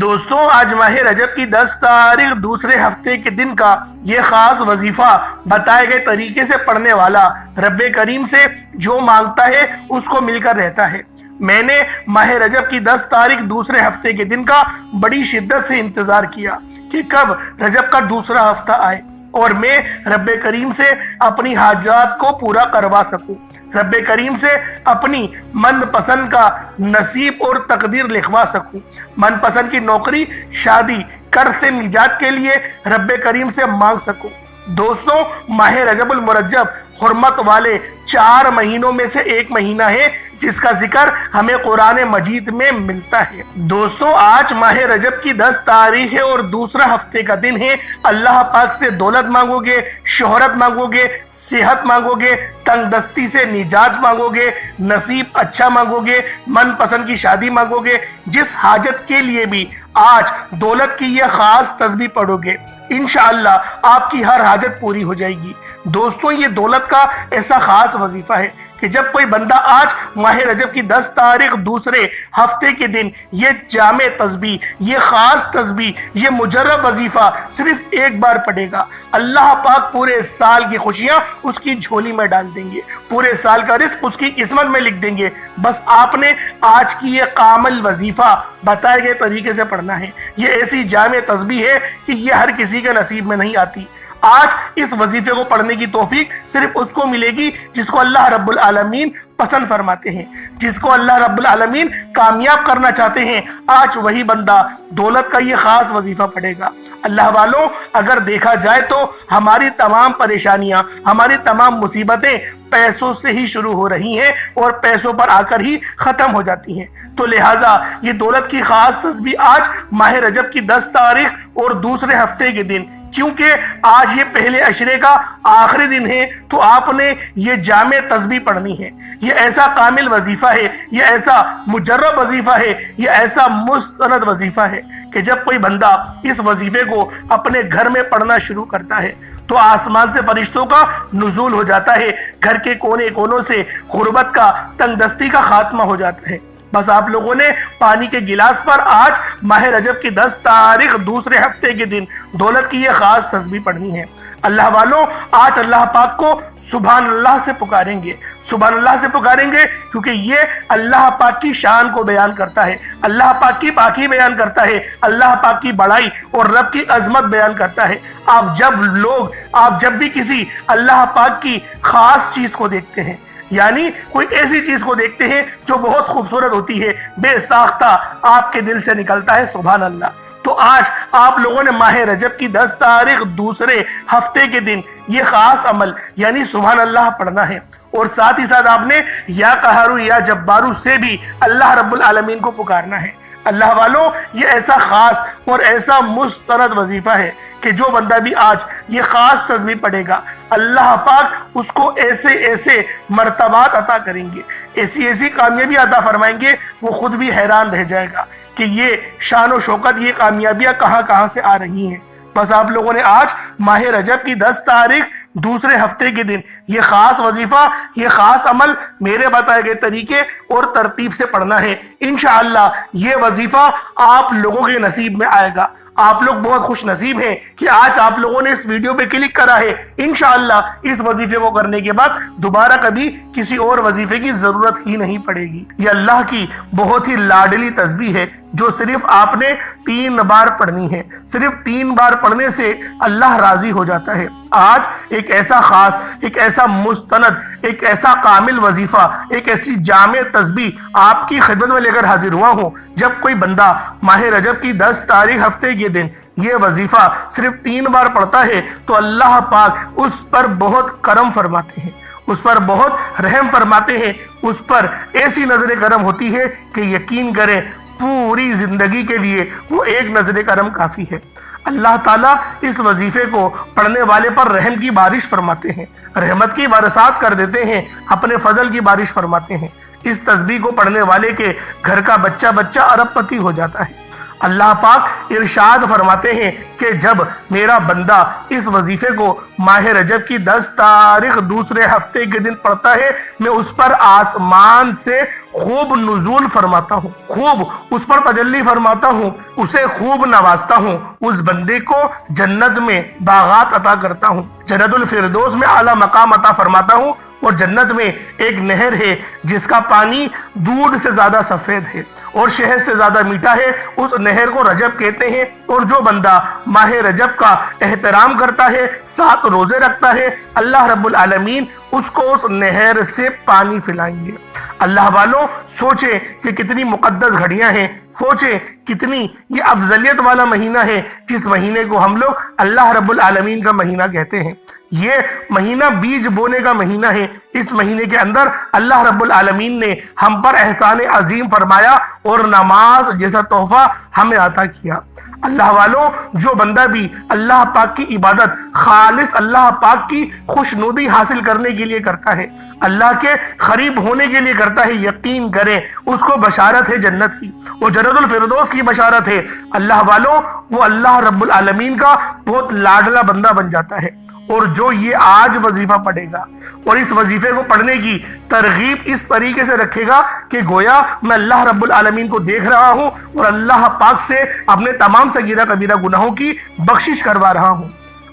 دوستوں، آج ماہ رجب کی 10 تاریخ دوسرے ہفتے کے دن کا یہ خاص وظیفہ بتائے گئے طریقے سے پڑھنے والا رب کریم سے جو مانگتا ہے اس کو مل کر رہتا ہے۔ میں نے ماہ رجب کی 10 تاریخ دوسرے ہفتے کے دن کا بڑی شدت سے انتظار کیا کہ کب رجب کا دوسرا ہفتہ آئے اور میں رب کریم سے اپنی حاجات کو پورا کروا سکوں، رب کریم سے اپنی من پسند کا نصیب اور تقدیر لکھوا سکوں، من پسند کی نوکری، شادی، قرض سے نجات کے لیے رب کریم سے مانگ سکوں۔ دوستوں، ماہ رجب المرجب حرمت والے 4 مہینوں میں سے ایک مہینہ ہے جس کا ذکر ہمیں قرآن مجید میں ملتا ہے۔ دوستوں، آج ماہ رجب کی 10 تاریخ ہے اور دوسرا ہفتے کا دن ہے۔ اللہ پاک سے دولت مانگو گے، شہرت مانگو گے، صحت مانگو گے، تنگ دستی سے نجات مانگو گے، نصیب اچھا مانگو گے، من پسند کی شادی مانگو گے، جس حاجت کے لیے بھی آج دولت کی یہ خاص تسبیح پڑھو گے، انشاءاللہ آپ کی ہر حاجت پوری ہو جائے گی۔ دوستوں، یہ دولت کا ایسا خاص وظیفہ ہے کہ جب کوئی بندہ آج ماہ رجب کی 10 تاریخ دوسرے ہفتے کے دن یہ جامع تسبیح، یہ خاص تسبیح، یہ مجرب وظیفہ صرف ایک بار پڑھے گا، اللہ پاک پورے سال کی خوشیاں اس کی جھولی میں ڈال دیں گے، پورے سال کا رزق اس کی قسمت میں لکھ دیں گے۔ بس آپ نے آج کی یہ کامل وظیفہ بتائے گئے طریقے سے پڑھنا ہے۔ یہ ایسی جامع تسبیح ہے کہ یہ ہر کسی کے نصیب میں نہیں آتی۔ آج اس وظیفے کو پڑھنے کی توفیق صرف اس کو ملے گی جس کو اللہ رب العالمین پسند فرماتے ہیں، جس کو اللہ رب العالمین کامیاب کرنا چاہتے ہیں۔ آج وہی بندہ دولت کا یہ خاص وظیفہ پڑھے گا۔ اللہ والوں، اگر دیکھا جائے تو ہماری تمام پریشانیاں، ہماری تمام مصیبتیں پیسوں سے ہی شروع ہو رہی ہیں اور پیسوں پر آ کر ہی ختم ہو جاتی ہیں۔ تو لہٰذا یہ دولت کی خاص تسبیح آج ماہ رجب کی 10 تاریخ اور دوسرے ہفتے کے دن، کیونکہ آج یہ پہلے عشرے کا آخری دن ہے، تو آپ نے یہ جامع تسبیح پڑھنی ہے۔ یہ ایسا کامل وظیفہ ہے، یہ ایسا مجرب وظیفہ ہے، یہ ایسا مستند وظیفہ ہے کہ جب کوئی بندہ اس وظیفے کو اپنے گھر میں پڑھنا شروع کرتا ہے تو آسمان سے فرشتوں کا نزول ہو جاتا ہے، گھر کے کونے کونوں سے غربت کا، تنگ دستی کا خاتمہ ہو جاتا ہے۔ بس آپ لوگوں نے پانی کے گلاس پر آج ماہ رجب کی 10 تاریخ دوسرے ہفتے کے دن دولت کی یہ خاص تسبیح پڑھنی ہے۔ اللہ والوں، آج اللہ پاک کو سبحان اللہ سے پکاریں گے، سبحان اللہ سے پکاریں گے، کیونکہ یہ اللہ پاک کی شان کو بیان کرتا ہے، اللہ پاک کی پاکی بیان کرتا ہے، اللہ پاک کی بڑائی اور رب کی عظمت بیان کرتا ہے۔ آپ جب بھی کسی اللہ پاک کی خاص چیز کو دیکھتے ہیں، یعنی کوئی ایسی چیز کو دیکھتے ہیں جو بہت خوبصورت ہوتی ہے، بے ساختہ آپ کے دل سے نکلتا ہے سبحان اللہ۔ تو آج آپ لوگوں نے ماہ رجب کی 10 تاریخ دوسرے ہفتے کے دن یہ خاص عمل یعنی سبحان اللہ پڑھنا ہے، اور ساتھ ہی ساتھ آپ نے یا قہارو یا جبارو سے بھی اللہ رب العالمین کو پکارنا ہے۔ اللہ والوں، یہ ایسا خاص اور ایسا مستند وظیفہ ہے کہ جو بندہ بھی آج یہ خاص تسبیح پڑھے گا، اللہ پاک اس کو ایسے ایسے مرتبات عطا کریں گے، ایسی ایسی کامیابی عطا فرمائیں گے، وہ خود بھی حیران رہ جائے گا کہ یہ شان و شوکت، یہ کامیابیاں کہاں سے آ رہی ہیں۔ بس آپ لوگوں نے آج ماہ رجب کی 10 تاریخ دوسرے ہفتے کے دن یہ خاص وظیفہ، یہ خاص عمل میرے بتائے گئے طریقے اور ترتیب سے پڑھنا ہے۔ انشاءاللہ یہ وظیفہ آپ لوگوں کے نصیب میں آئے گا۔ آپ لوگ بہت خوش نصیب ہیں کہ آج آپ لوگوں نے اس ویڈیو پہ کلک کرا ہے۔ انشاءاللہ اس وظیفے کو کرنے کے بعد دوبارہ کبھی کسی اور وظیفے کی ضرورت ہی نہیں پڑے گی۔ یہ اللہ کی بہت ہی لاڈلی تسبیح ہے جو صرف آپ نے 3 بار پڑھنی ہے۔ صرف 3 بار پڑھنے سے اللہ راضی ہو جاتا ہے۔ آج ایک ایسا خاص، ایک ایسا مستند، ایک ایسا کامل وظیفہ، ایک ایسی جامع تسبیح آپ کی خدمت میں لے کر حاضر ہوا ہوں۔ جب کوئی بندہ ماہ رجب کی 10 تاریخ ہفتے کے دن یہ وظیفہ صرف 3 بار پڑھتا ہے تو اللہ پاک اس پر بہت کرم فرماتے ہیں، اس پر بہت رحم فرماتے ہیں، اس پر ایسی نظر کرم ہوتی ہے کہ یقین کریں پوری زندگی کے لیے وہ ایک نظر کرم کافی ہے۔ اللہ تعالیٰ اس وظیفے کو پڑھنے والے پر رحم کی بارش فرماتے ہیں، رحمت کی برسات کر دیتے ہیں، اپنے فضل کی بارش فرماتے ہیں۔ اس تسبیح کو پڑھنے والے کے گھر کا بچہ ارب پتی ہو جاتا ہے۔ اللہ پاک ارشاد فرماتے ہیں کہ جب میرا بندہ اس وظیفے کو ماہ رجب کی 10 تاریخ دوسرے ہفتے کے دن پڑھتا ہے، میں اس پر آسمان سے خوب نزول فرماتا ہوں، خوب اس پر تجلی فرماتا ہوں، اسے خوب نوازتا ہوں، اس بندے کو جنت میں باغات عطا کرتا ہوں، جنت الفردوس میں اعلیٰ مقام عطا فرماتا ہوں، اور جنت میں ایک نہر ہے جس کا پانی دودھ سے زیادہ سفید ہے اور شہد سے زیادہ میٹھا ہے، اس نہر کو رجب کہتے ہیں۔ اور جو بندہ ماہ رجب کا احترام کرتا ہے، 7 روزے رکھتا ہے، اللہ رب العالمین اس کو اس نہر سے پانی پلائیں گے۔ اللہ والوں، سوچیں کہ کتنی مقدس گھڑیاں ہیں، سوچیں کتنی یہ افضلیت والا مہینہ ہے، جس مہینے کو ہم لوگ اللہ رب العالمین کا مہینہ کہتے ہیں۔ یہ مہینہ بیج بونے کا مہینہ ہے۔ اس مہینے کے اندر اللہ رب العالمین نے ہم پر احسان عظیم فرمایا اور نماز جیسا تحفہ ہمیں عطا کیا۔ اللہ والوں، جو بندہ بھی اللہ پاک کی عبادت خالص اللہ پاک کی خوشنودی حاصل کرنے کے لیے کرتا ہے، اللہ کے قریب ہونے کے لیے کرتا ہے، یقین کریں اس کو بشارت ہے جنت کی، وہ جنت الفردوس کی بشارت ہے۔ اللہ والوں، وہ اللہ رب العالمین کا بہت لاڈلا بندہ بن جاتا ہے۔ اور جو یہ آج وظیفہ پڑھے گا اور اس وظیفے کو پڑھنے کی ترغیب اس طریقے سے رکھے گا کہ گویا میں اللہ رب العالمین کو دیکھ رہا ہوں اور اللہ پاک سے اپنے تمام صغیرہ کبیرہ گناہوں کی بخشش کروا رہا ہوں۔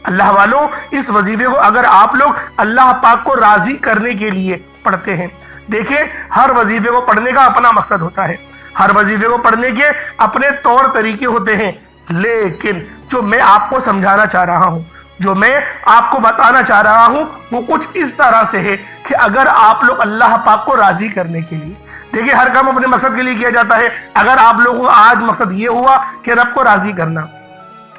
اللہ والوں، اس وظیفے کو اگر آپ لوگ اللہ پاک کو راضی کرنے کے لیے پڑھتے ہیں، دیکھیں ہر وظیفے کو پڑھنے کا اپنا مقصد ہوتا ہے، ہر وظیفے کو پڑھنے کے اپنے طور طریقے ہوتے ہیں، لیکن جو میں آپ کو سمجھانا چاہ رہا ہوں، جو میں آپ کو بتانا چاہ رہا ہوں، وہ کچھ اس طرح سے ہے کہ اگر آپ لوگ اللہ پاک کو راضی کرنے کے لیے، دیکھیں ہر کام اپنے مقصد کے لیے کیا جاتا ہے، اگر آپ لوگوں کو آج مقصد یہ ہوا کہ رب کو راضی کرنا،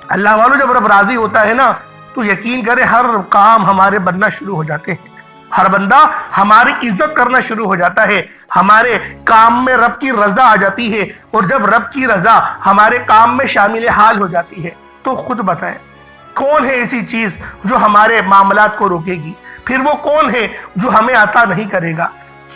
اللہ والوں جب رب راضی ہوتا ہے نا تو یقین کریں ہر کام ہمارے بننا شروع ہو جاتے ہیں، ہر بندہ ہماری عزت کرنا شروع ہو جاتا ہے، ہمارے کام میں رب کی رضا آ جاتی ہے، اور جب رب کی رضا ہمارے کام میں شامل حال ہو جاتی ہے تو خود بتائیں کون ہے ایسی چیز جو ہمارے معاملات کو روکے گی؟ پھر وہ کون ہے جو ہمیں عطا نہیں کرے گا؟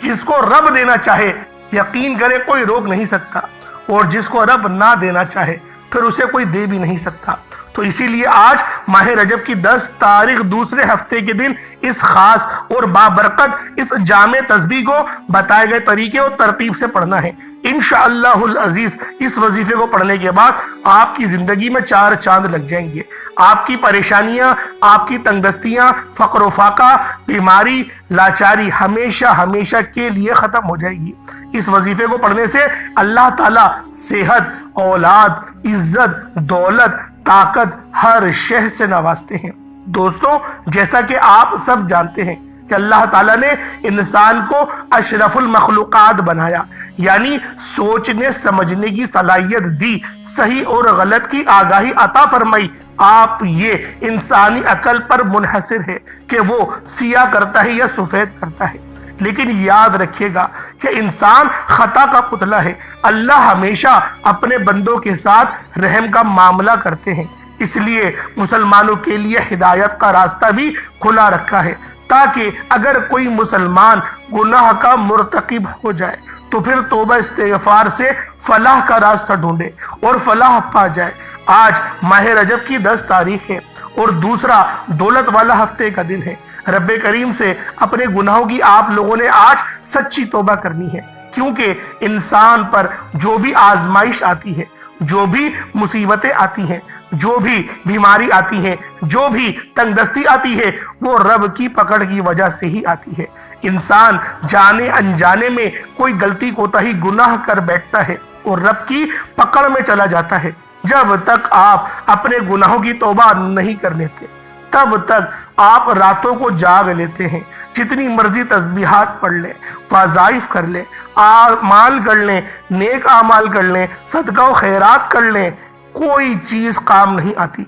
جس کو رب دینا چاہے یقین کرے کوئی روک نہیں سکتا، اور جس کو رب نہ دینا چاہے پھر اسے کوئی دے بھی نہیں سکتا۔ تو اسی لیے آج ماہ رجب کی 10 تاریخ دوسرے ہفتے کے دن اس خاص اور بابرکت اس جامع تسبیح کو بتائے گئے طریقے اور ترتیب سے پڑھنا ہے۔ انشاءاللہ العزیز اس وظیفے کو پڑھنے کے بعد آپ کی زندگی میں 4 چاند لگ جائیں گے، آپ کی پریشانیاں، آپ کی تنگدستیاں، فقر و فاقہ، بیماری، لاچاری ہمیشہ ہمیشہ کے لیے ختم ہو جائے گی۔ اس وظیفے کو پڑھنے سے اللہ تعالیٰ صحت، اولاد، عزت، دولت، طاقت ہر شے سے نوازتے ہیں۔ دوستوں، جیسا کہ آپ سب جانتے ہیں کہ اللہ تعالیٰ نے انسان کو اشرف المخلوقات بنایا، یعنی سوچنے سمجھنے کی صلاحیت دی، صحیح اور غلط کی آگاہی عطا فرمائی۔ آپ یہ انسانی عقل پر منحصر ہے کہ وہ سیاہ کرتا ہے یا سفید کرتا ہے، لیکن یاد رکھیے گا کہ انسان خطا کا پتلا ہے۔ اللہ ہمیشہ اپنے بندوں کے ساتھ رحم کا معاملہ کرتے ہیں، اس لیے مسلمانوں کے لیے ہدایت کا راستہ بھی کھلا رکھا ہے، تاکہ اگر کوئی مسلمان گناہ کا مرتکب ہو جائے تو پھر توبہ استغفار سے فلاح کا راستہ ڈھونڈے اور فلاح پا جائے۔ آج ماہ رجب کی 10 تاریخ ہے اور دوسرا دولت والا ہفتے کا دن ہے۔ رب کریم سے اپنے گناہوں کی آپ لوگوں نے آج سچی توبہ کرنی ہے، کیونکہ انسان پر جو بھی آزمائش آتی ہے، جو بھی مصیبتیں آتی ہیں، جو بھی بیماری آتی ہے، جو بھی تنگدستی آتی ہے، وہ رب کی پکڑ کی وجہ سے ہی آتی ہے۔ انسان جانے انجانے میں کوئی غلطی کوتاہی گناہ کر بیٹھتا ہے اور رب کی پکڑ میں چلا جاتا ہے۔ جب تک آپ اپنے گناہوں کی توبہ نہیں کر لیتے، تب تک آپ راتوں کو جاگ لیتے ہیں، جتنی مرضی تسبیحات پڑھ لیں، وظائف کر لیں، اعمال کر لیں، نیک اعمال کر لیں، صدقہ و خیرات کر لیں، کوئی چیز کام نہیں آتی۔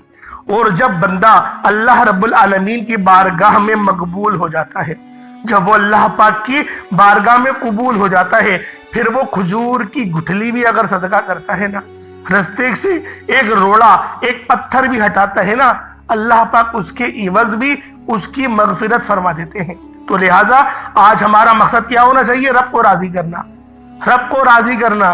اور جب بندہ اللہ رب العالمین کی بارگاہ میں مقبول ہو جاتا ہے، جب وہ اللہ پاک کی بارگاہ میں قبول ہو جاتا ہے، پھر وہ کھجور کی گٹھلی بھی اگر صدقہ کرتا ہے نا، رستے سے ایک روڑا، ایک پتھر بھی ہٹاتا ہے نا، اللہ پاک اس کے عوض بھی اس کی مغفرت فرما دیتے ہیں۔ تو لہٰذا آج ہمارا مقصد کیا ہونا چاہیے؟ رب کو راضی کرنا، رب کو راضی کرنا،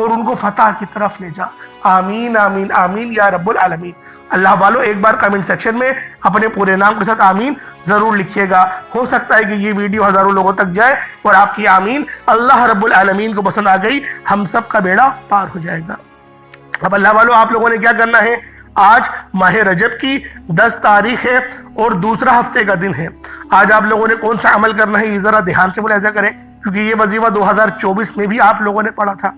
اور ان کو فتح کی طرف لے جا۔ آمین آمین آمین یا رب العالمین۔ اللہ والوں ایک بار کمنٹ سیکشن میں اپنے پورے نام کے ساتھ آمین ضرور لکھیے گا۔ ہو سکتا ہے کہ یہ ویڈیو ہزاروں لوگوں تک جائے اور آپ کی آمین اللہ رب العالمین کو پسند آ گئی، ہم سب کا بیڑا پار ہو جائے گا۔ اب اللہ والوں آپ لوگوں نے کیا کرنا ہے، آج ماہ رجب کی 10 تاریخ ہے اور دوسرا ہفتے کا دن ہے۔ آج آپ لوگوں نے کون سا عمل کرنا ہے یہ ذرا دھیان سے ملاحظہ کریں، کیونکہ یہ وظیفہ 2024 میں بھی آپ لوگوں نے پڑھا تھا،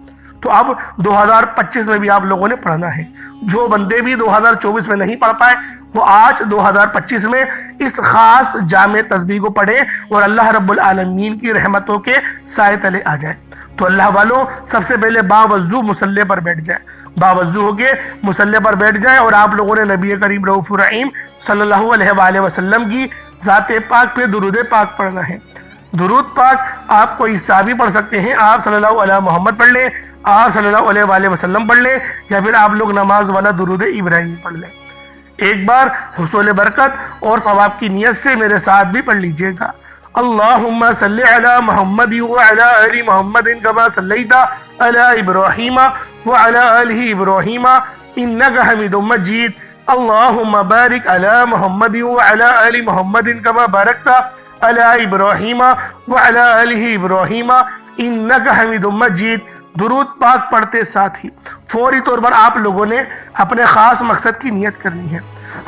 تو اب 2025 میں بھی آپ لوگوں نے پڑھنا ہے۔ جو بندے بھی 2024 میں نہیں پڑھ پائے وہ آج 2025 میں اس خاص جامع تسبیح کو پڑھیں اور اللہ رب العالمین کی رحمتوں کے سائے تلے آ جائیں۔ تو اللہ والوں سب سے پہلے باوضو مصلی پر بیٹھ جائیں، باوضو ہو کے مصلی پر بیٹھ جائیں اور آپ لوگوں نے نبی کریم رؤوف الرحیم صلی اللہ علیہ وآلہ وسلم کی ذات پاک پہ درود پاک پڑھنا ہے۔ درود پاک آپ کو اس طرح بھی پڑھ سکتے ہیں، آپ صلی اللہ علیہ محمد پڑھ لیں، آپ صلی اللہ علیہ وآلہ وسلم پڑھ لیں، یا پھر آپ لوگ نماز والا درود ابراہیم پڑھ لیں۔ ایک بار حصول برکت اور ثواب کی نیت سے میرے ساتھ بھی پڑھ لیجئے گا۔ اللہم صلی علی محمد وعلی آل محمد کما صلیت علی ابراہیم وعلی آل ابراہیم انک حمید مجید۔ اللہم بارک علی محمد وعلی آل محمد کما بارکت علی ابراہیم وعلی آل ابراہیم انک حمید مجید۔ درود پاک پڑھتے ساتھ ہی فوری طور پر آپ لوگوں نے اپنے خاص مقصد کی نیت کرنی ہے۔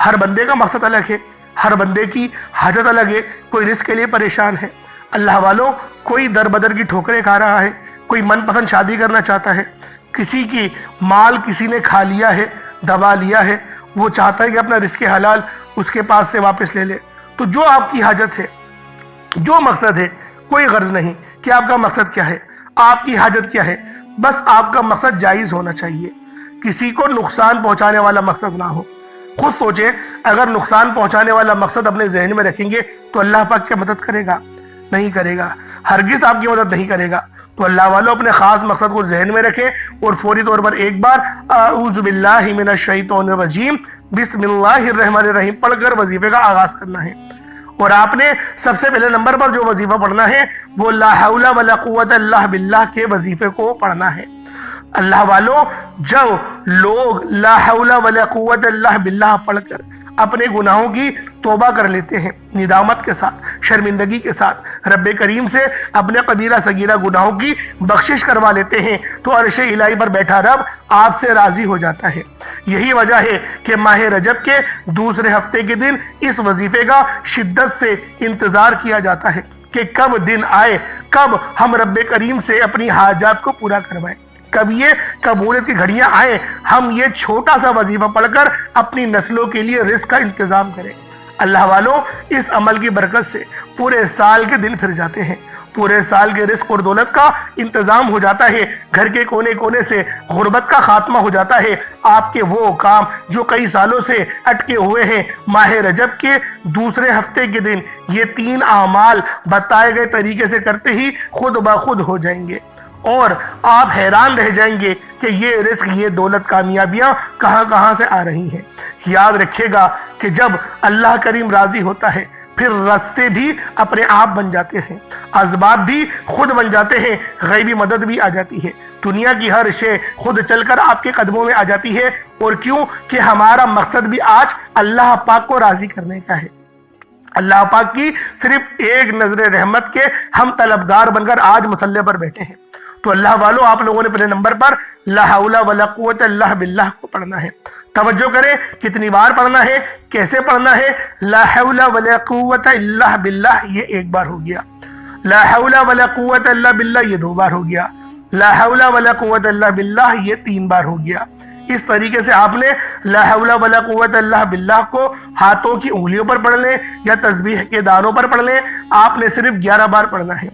ہر بندے کا مقصد الگ ہے، ہر بندے کی حاجت الگ ہے، کوئی رزق کے لیے پریشان ہے۔ اللہ والوں کوئی در بدر کی ٹھوکریں کھا رہا ہے، کوئی من پسند شادی کرنا چاہتا ہے، کسی کی مال کسی نے کھا لیا ہے، دبا لیا ہے، وہ چاہتا ہے کہ اپنا رزق حلال اس کے پاس سے واپس لے لے۔ تو جو آپ کی حاجت ہے، جو مقصد ہے، کوئی غرض نہیں کہ آپ کا مقصد کیا ہے، آپ کی حاجت کیا ہے، بس آپ کا مقصد جائز ہونا چاہیے، کسی کو نقصان پہنچانے والا مقصد نہ ہو۔ خود سوچیں اگر نقصان پہنچانے والا مقصد اپنے ذہن میں رکھیں گے تو اللہ پاک کیا مدد کرے گا؟ نہیں کرے گا، ہرگز آپ کی مدد نہیں کرے گا۔ تو اللہ والوں اپنے خاص مقصد کو ذہن میں رکھیں اور فوری طور پر ایک بار اعوذ باللہ من الشیطان الرجیم بسم اللہ الرحمن الرحیم پڑھ کر وظیفے کا آغاز کرنا ہے۔ اور آپ نے سب سے پہلے نمبر پر جو وظیفہ پڑھنا ہے وہ لا حول ولا قوت الا باللہ کے وظیفے کو پڑھنا ہے۔ اللہ والوں جب لوگ لا حول ولا قوت الا باللہ پڑھ کر اپنے گناہوں کی توبہ کر لیتے ہیں، ندامت کے ساتھ، شرمندگی کے ساتھ رب کریم سے اپنے کبیرہ صغیرہ گناہوں کی بخشش کروا لیتے ہیں، تو عرش الہی پر بیٹھا رب آپ سے راضی ہو جاتا ہے۔ یہی وجہ ہے کہ ماہ رجب کے دوسرے ہفتے کے دن اس وظیفے کا شدت سے انتظار کیا جاتا ہے کہ کب دن آئے، کب ہم رب کریم سے اپنی حاجات کو پورا کروائیں، کب یہ قبولیت کی گھڑیاں آئیں، ہم یہ چھوٹا سا وظیفہ پڑھ کر اپنی نسلوں کے لیے رزق کا انتظام کریں۔ اللہ والوں اس عمل کی برکت سے پورے سال کے دن پھر جاتے ہیں، پورے سال کے رزق اور دولت کا انتظام ہو جاتا ہے، گھر کے کونے کونے سے غربت کا خاتمہ ہو جاتا ہے۔ آپ کے وہ کام جو کئی سالوں سے اٹکے ہوئے ہیں، ماہ رجب کے دوسرے ہفتے کے دن یہ 3 اعمال بتائے گئے طریقے سے کرتے ہی خود بخود ہو جائیں گے، اور آپ حیران رہ جائیں گے کہ یہ رزق، یہ دولت، کامیابیاں کہاں سے آ رہی ہیں۔ یاد رکھیے گا کہ جب اللہ کریم راضی ہوتا ہے پھر راستے بھی اپنے آپ بن جاتے ہیں، اسباب بھی خود بن جاتے ہیں، غیبی مدد بھی آ جاتی ہے، دنیا کی ہر شے خود چل کر آپ کے قدموں میں آ جاتی ہے۔ اور کیوں کہ ہمارا مقصد بھی آج اللہ پاک کو راضی کرنے کا ہے۔ اللہ پاک کی صرف ایک نظر رحمت کے ہم طلبگار بن کر آج مصلی پر بیٹھے ہیں۔ تو اللہ والوں آپ لوگوں نے پہلے نمبر پر لا حول ولا قوت الا باللہ کو پڑھنا ہے۔ توجہ کریں کتنی بار پڑھنا ہے، کیسے پڑھنا ہے۔ لا حول ولا قوت الا باللہ یہ 1 بار ہو گیا، لا حول ولا قوت الا باللہ یہ 2 بار ہو گیا، لا حول ولا قوت الا باللہ یہ 3 بار ہو گیا۔ اس طریقے سے آپ نے لا حول ولا قوت الا باللہ کو ہاتھوں کی انگلیوں پر پڑھ لیں یا تسبیح کے دانوں پر پڑھ لیں، آپ نے صرف 11 بار پڑھنا ہے۔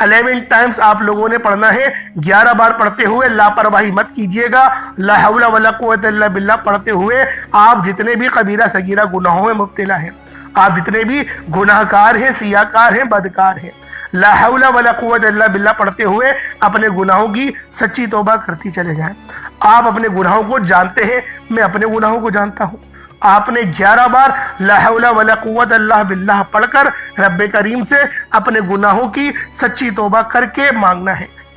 11 ٹائمز آپ لوگوں نے پڑھنا ہے، 11 بار پڑھتے ہوئے لاپرواہی مت کیجئے گا۔ لا حول ولا قوت الا باللہ پڑھتے ہوئے آپ جتنے بھی کبیرہ صغیرہ گناہوں میں مبتلا ہیں، آپ جتنے بھی گناہ کار ہیں، سیاکار ہیں، بدکار ہیں، لا حول ولا قوت الا باللہ پڑھتے ہوئے اپنے گناہوں کی سچی توبہ کرتی چلے جائیں۔ آپ اپنے گناہوں کو جانتے ہیں، میں اپنے گناہوں کو جانتا ہوں۔ آپ نے 11 بار لا حول ولا قوت الا باللہ پڑھ کر رب کریم سے اپنے گناہوں کی سچی توبہ کر کے مانگنا ہے۔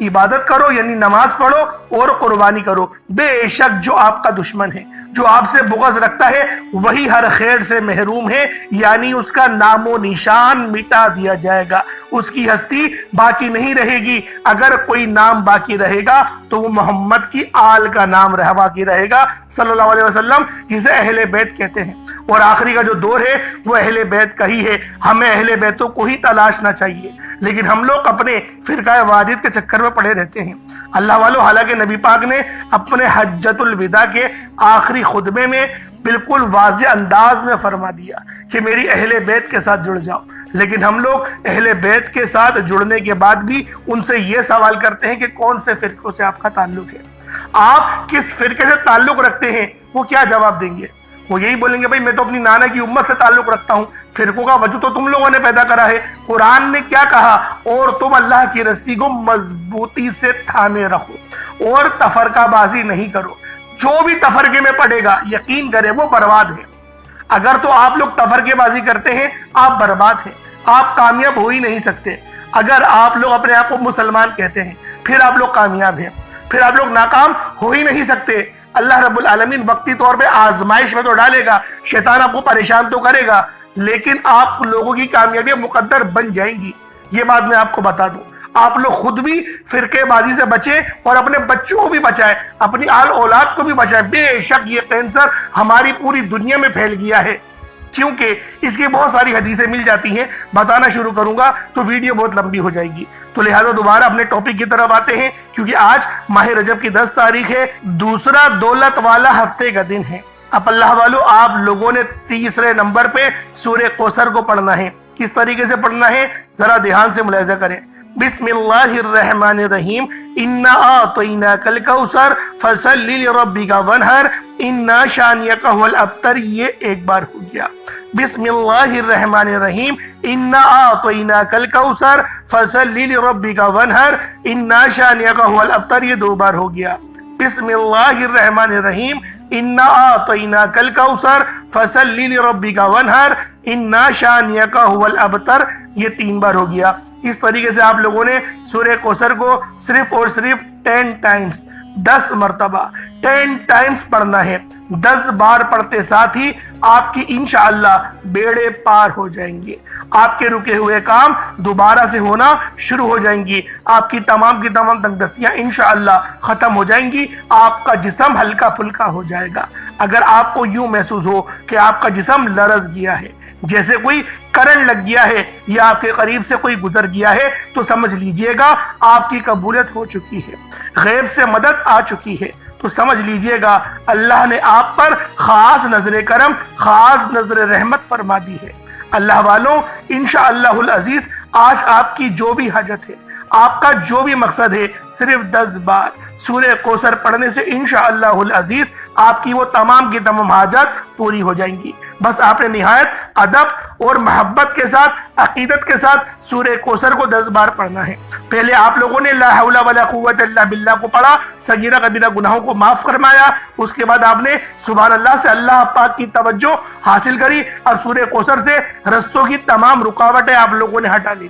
عبادت کرو یعنی نماز پڑھو اور قربانی کرو. بے شک جو آپ کا دشمن ہے، جو آپ سے بغض رکھتا ہے، وہی ہر خیر سے محروم ہے، یعنی اس کا نام و نشان مٹا دیا جائے گا، اس کی ہستی باقی نہیں رہے گی. اگر کوئی نام باقی رہے گا تو وہ محمد کی آل کا نام باقی رہے گا صلی اللہ علیہ وسلم، جسے اہل بیت کہتے ہیں. اور آخری کا جو دور ہے وہ اہل بیت کا ہی ہے. ہمیں اہل بیتوں کو ہی تلاشنا چاہیے، لیکن ہم لوگ اپنے فرقہ واحد کے چکر میں پڑے رہتے ہیں. اللہ والو، حالانکہ نبی پاک نے اپنے حجۃ الوداع کے آخری خطبے میں بالکل واضح انداز میں فرما دیا کہ میری اہل بیت کے ساتھ جڑ جاؤ، لیکن ہم لوگ اہل بیت کے ساتھ جڑنے کے بعد بھی ان سے یہ سوال کرتے ہیں کہ کون سے فرقوں سے آپ کا تعلق ہے، آپ کس فرقے سے تعلق رکھتے ہیں. وہ کیا جواب دیں گے؟ وہ یہی بولیں گے بھائی میں تو اپنی نانا کی امت سے تعلق رکھتا ہوں. فرقوں کا وجود تو تم لوگوں نے پیدا کرا ہے. قرآن نے کیا کہا؟ اور تم اللہ کی رسی کو مضبوطی سے تھامے رکھو اور تفرقہ بازی نہیں کرو. جو بھی تفرقے میں پڑے گا یقین کرے وہ برباد ہے. اگر تو آپ لوگ تفرقے بازی کرتے ہیں آپ برباد ہیں، آپ کامیاب ہو ہی نہیں سکتے. اگر آپ لوگ اپنے آپ کو مسلمان کہتے ہیں پھر آپ لوگ کامیاب ہیں، پھر آپ لوگ ناکام ہو ہی نہیں سکتے. اللہ رب العالمین وقتی طور پہ آزمائش میں تو ڈالے گا، شیطان آپ کو پریشان تو کرے گا، لیکن آپ لوگوں کی کامیابیاں مقدر بن جائیں گی. یہ بات میں آپ کو بتا دوں. آپ لوگ خود بھی فرقے بازی سے بچیں اور اپنے بچوں کو بھی بچائیں، اپنی آل اولاد کو بھی بچائیں. بے شک یہ کینسر ہماری پوری دنیا میں پھیل گیا ہے، کیونکہ اس کی بہت ساری حدیثیں مل جاتی ہیں. بتانا شروع کروں گا تو ویڈیو بہت لمبی ہو جائے گی، تو لہٰذا دوبارہ اپنے ٹاپک کی طرف آتے ہیں، کیونکہ آج ماہ رجب کی 10 تاریخ ہے، دوسرا دولت والا ہفتے کا دن ہے. اب اللہ والو، آپ لوگوں نے تیسرے نمبر پہ سورہ کوثر کو پڑھنا ہے. کس طریقے سے پڑھنا ہے ذرا دھیان سے ملاحظہ کریں. بسم اللہ الرحمن الرحیم. انا اعطیناک الکوثر فصل لربک وانحر انا شانئک هو الابتر. یہ ایک بار ہو گیا. بسم اللہ الرحمن الرحیم. انا اعطیناک الکوثر فصل لربک وانحر انا شانئک هو الابتر. یہ دو بار ہو گیا. بسم اللہ الرحمن الرحیم. انا اعطیناک الکوثر فصل لربک وانحر انا شانئک هو الابتر. یہ 3 بار ہو گیا. اس طریقے سے آپ لوگوں نے سورہ کوثر کو صرف اور صرف 10 ٹائمز 10 مرتبہ 10 ٹائمز پڑھنا ہے. 10 بار پڑھتے ساتھ ہی آپ کی انشاءاللہ بیڑے پار ہو جائیں گے. آپ کے رکے ہوئے کام دوبارہ سے ہونا شروع ہو جائیں گی. آپ کی تمام تنگ دستیاں انشاءاللہ ختم ہو جائیں گی. آپ کا جسم ہلکا پھلکا ہو جائے گا. اگر آپ کو یوں محسوس ہو کہ آپ کا جسم لرز گیا ہے، جیسے کوئی کرنٹ لگ گیا ہے یا آپ کے قریب سے کوئی گزر گیا ہے، تو سمجھ لیجئے گا آپ کی قبولیت ہو چکی ہے، غیب سے مدد آ چکی ہے. تو سمجھ لیجئے گا اللہ نے آپ پر خاص نظر کرم، خاص نظر رحمت فرما دی ہے. اللہ والوں، انشاءاللہ العزیز آج آپ کی جو بھی حاجت ہے، آپ کا جو بھی مقصد ہے، صرف 10 بار سورہ کوثر پڑھنے سے انشاءاللہ العزیز آپ کی وہ تمام کی تمام حاجات پوری ہو جائیں گی. بس آپ نے نہایت ادب اور محبت کے ساتھ، عقیدت کے ساتھ سورہ کوثر کو 10 بار پڑھنا ہے. پہلے آپ لوگوں نے لا حول ولا قوت الا باللہ کو پڑھا، صغیرہ کبیرہ گناہوں کو معاف فرمایا. اس کے بعد آپ نے سبحان اللہ سے اللہ پاک کی توجہ حاصل کری اور سورہ کوثر سے رستوں کی تمام رکاوٹیں آپ لوگوں نے ہٹا لی.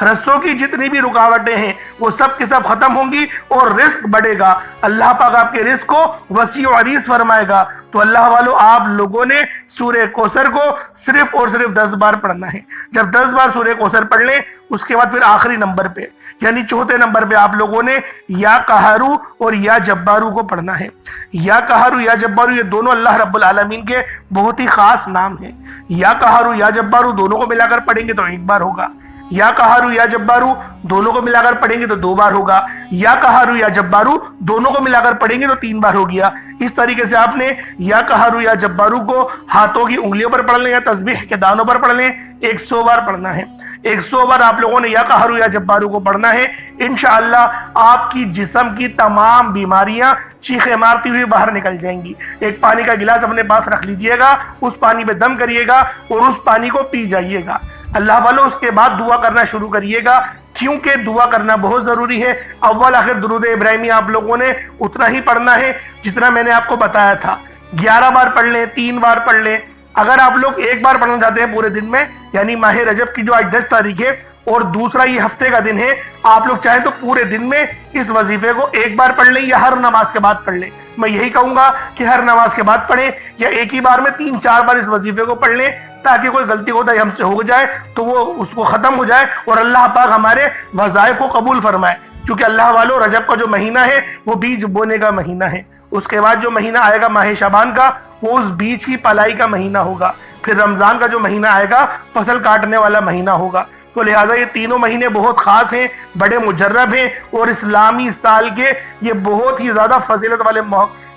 رستوں کی جتنی بھی رکاوٹیں ہیں وہ سب کی سب ختم ہوں گی اور رزق بڑھے گا. اللہ پاک آپ کے رزق کو وسیع و عریض فرمائے گا. تو اللہ والو، آپ لوگوں نے سورہ کوثر کو صرف اور صرف 10 بار پڑھنا ہے. جب 10 بار سورہ کوثر پڑھ لیں، اس کے بعد پھر آخری نمبر پہ یعنی 4تھے نمبر پہ آپ لوگوں نے یا قہارو اور یا جبارو کو پڑھنا ہے. یا قہارو یا جبارو یہ دونوں اللہ رب العالمین کے بہت ہی خاص نام ہیں. یا قہارو یا جبارو دونوں کو ملا کر پڑھیں گے تو 1 بار ہوگا. یا قہارو یا جبارو دونوں کو ملا کر پڑھیں گے تو 2 بار ہوگا. یا قہارو یا جبارو دونوں کو ملا کر پڑھیں گے تو 3 بار ہو گیا. اس طریقے سے آپ نے یا قہارو یا جبارو کو ہاتھوں کی انگلیوں پر پڑھ لیں یا تسبیح کے دانوں پر پڑھ لیں. 100 بار پڑھنا ہے. 100 بار آپ لوگوں نے یا قہارو یا جبارو کو پڑھنا ہے. انشاءاللہ آپ کی جسم کی تمام بیماریاں چیخیں مارتی ہوئی باہر نکل جائیں گی. ایک پانی کا گلاس اپنے پاس رکھ لیجئے گا، اس پانی پہ دم کریے گا اور اس پانی کو پی جائیے گا. اللہ والو، اس کے بعد دعا کرنا شروع کریے گا، کیونکہ دعا کرنا بہت ضروری ہے. اول آخر درود ابراہیمی آپ لوگوں نے اتنا ہی پڑھنا ہے جتنا میں نے آپ کو بتایا تھا. 11 بار پڑھ لیں، 3 بار پڑھ لیں. اگر آپ لوگ 1 بار پڑھنا چاہتے ہیں پورے دن میں، یعنی ماہ رجب کی جو آج 10 تاریخ ہے اور دوسرا یہ ہفتے کا دن ہے، آپ لوگ چاہیں تو پورے دن میں اس وظیفے کو ایک بار پڑھ لیں یا ہر نماز کے بعد پڑھ لیں۔ میں یہی کہوں گا کہ ہر نماز کے بعد پڑھیں یا ایک ہی بار میں 3-4 بار اس وظیفے کو پڑھ لیں، تاکہ کوئی غلطی ہوتا ہم سے ہو جائے تو وہ اس کو ختم ہو جائے اور اللہ پاک ہمارے وظائف کو قبول فرمائے۔ کیونکہ اللہ والوں، رجب کا جو مہینہ ہے وہ بیج بونے کا مہینہ ہے، اس کے بعد جو مہینہ آئے گا ماہ شعبان کا، وہ اس بیج کی پلائی کا مہینہ ہوگا، پھر رمضان کا جو مہینہ آئے گا فصل کاٹنے والا مہینہ ہوگا۔ تو لہٰذا یہ تینوں مہینے بہت خاص ہیں، بڑے مجرب ہیں، اور اسلامی سال کے یہ بہت ہی زیادہ فضیلت والے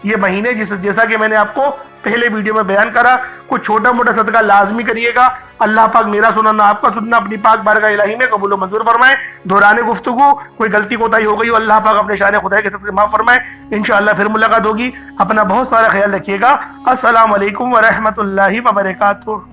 یہ مہینے، جیسا کہ میں نے آپ کو پہلے ویڈیو میں بیان کرا۔ کچھ چھوٹا موٹا صدقہ لازمی کریے گا، اللہ پاک میرا سننا آپ کا سننا اپنی پاک بارگاہ الہی میں قبول و منظور فرمائے۔ دوران گفتگو کوئی غلطی کوتاہی ہو گئی ہو، اللہ پاک اپنے شان خدا کے صدقے معاف فرمائے۔ انشاءاللہ پھر ملاقات ہوگی، اپنا بہت سارا خیال رکھیے گا۔ السلام علیکم ورحمۃ اللہ وبرکاتہ۔